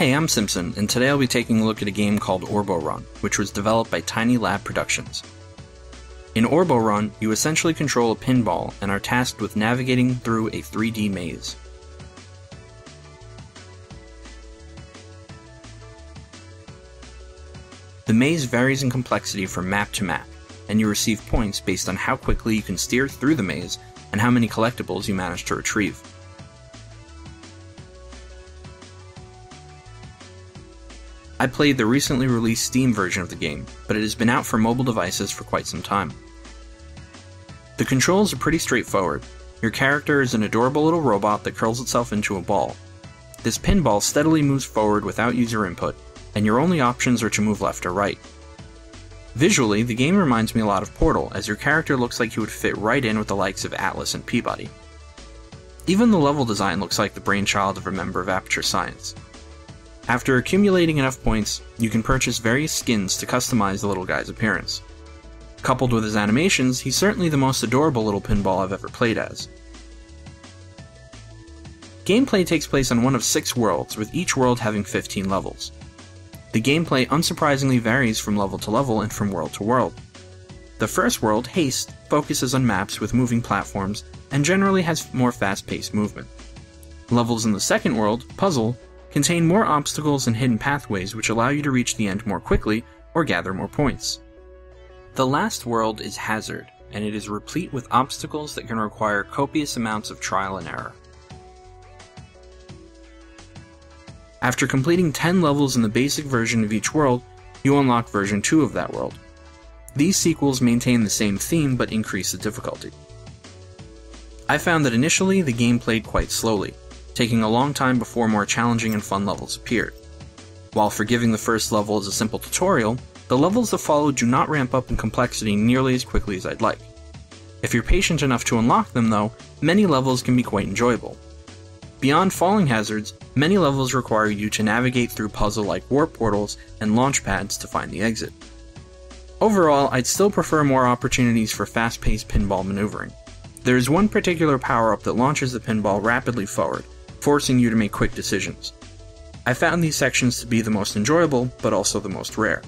Hey, I'm Simpson, and today I'll be taking a look at a game called Orborun, which was developed by Tiny Lab Productions. In Orborun, you essentially control a pinball and are tasked with navigating through a 3D maze. The maze varies in complexity from map to map, and you receive points based on how quickly you can steer through the maze and how many collectibles you manage to retrieve. I played the recently released Steam version of the game, but it has been out for mobile devices for quite some time. The controls are pretty straightforward. Your character is an adorable little robot that curls itself into a ball. This pinball steadily moves forward without user input, and your only options are to move left or right. Visually, the game reminds me a lot of Portal, as your character looks like he would fit right in with the likes of Atlas and Peabody. Even the level design looks like the brainchild of a member of Aperture Science. After accumulating enough points, you can purchase various skins to customize the little guy's appearance. Coupled with his animations, he's certainly the most adorable little pinball I've ever played as. Gameplay takes place on one of 6 worlds, with each world having 15 levels. The gameplay unsurprisingly varies from level to level and from world to world. The first world, Haste, focuses on maps with moving platforms and generally has more fast-paced movement. Levels in the second world, Puzzle, contain more obstacles and hidden pathways which allow you to reach the end more quickly or gather more points. The last world is Hazard, and it is replete with obstacles that can require copious amounts of trial and error. After completing 10 levels in the basic version of each world, you unlock version 2 of that world. These sequels maintain the same theme but increase the difficulty. I found that initially the game played quite slowly, taking a long time before more challenging and fun levels appeared. While forgiving the first level as a simple tutorial, the levels that follow do not ramp up in complexity nearly as quickly as I'd like. If you're patient enough to unlock them though, many levels can be quite enjoyable. Beyond falling hazards, many levels require you to navigate through puzzle-like warp portals and launch pads to find the exit. Overall, I'd still prefer more opportunities for fast-paced pinball maneuvering. There is one particular power-up that launches the pinball rapidly forward, forcing you to make quick decisions. I found these sections to be the most enjoyable, but also the most rare.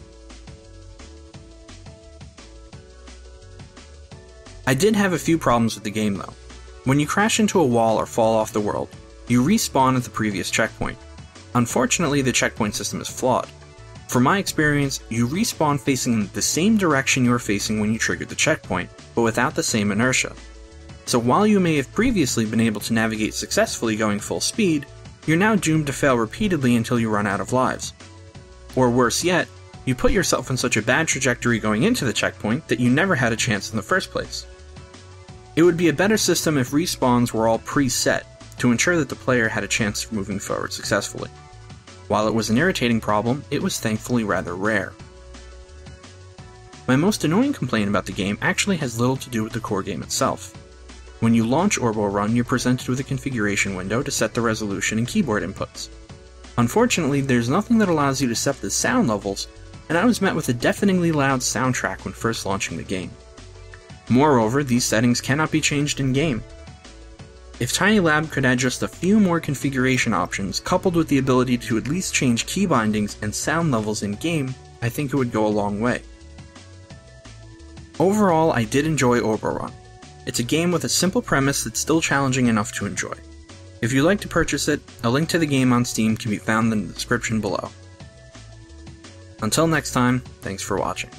I did have a few problems with the game though. When you crash into a wall or fall off the world, you respawn at the previous checkpoint. Unfortunately, the checkpoint system is flawed. From my experience, you respawn facing the same direction you were facing when you triggered the checkpoint, but without the same inertia. So while you may have previously been able to navigate successfully going full speed, you're now doomed to fail repeatedly until you run out of lives. Or worse yet, you put yourself in such a bad trajectory going into the checkpoint that you never had a chance in the first place. It would be a better system if respawns were all preset, to ensure that the player had a chance of moving forward successfully. While it was an irritating problem, it was thankfully rather rare. My most annoying complaint about the game actually has little to do with the core game itself. When you launch Orborun, you're presented with a configuration window to set the resolution and keyboard inputs. Unfortunately, there's nothing that allows you to set the sound levels, and I was met with a deafeningly loud soundtrack when first launching the game. Moreover, these settings cannot be changed in-game. If Tiny Lab could add just a few more configuration options, coupled with the ability to at least change key bindings and sound levels in-game, I think it would go a long way. Overall, I did enjoy Orborun. It's a game with a simple premise that's still challenging enough to enjoy. If you'd like to purchase it, a link to the game on Steam can be found in the description below. Until next time, thanks for watching.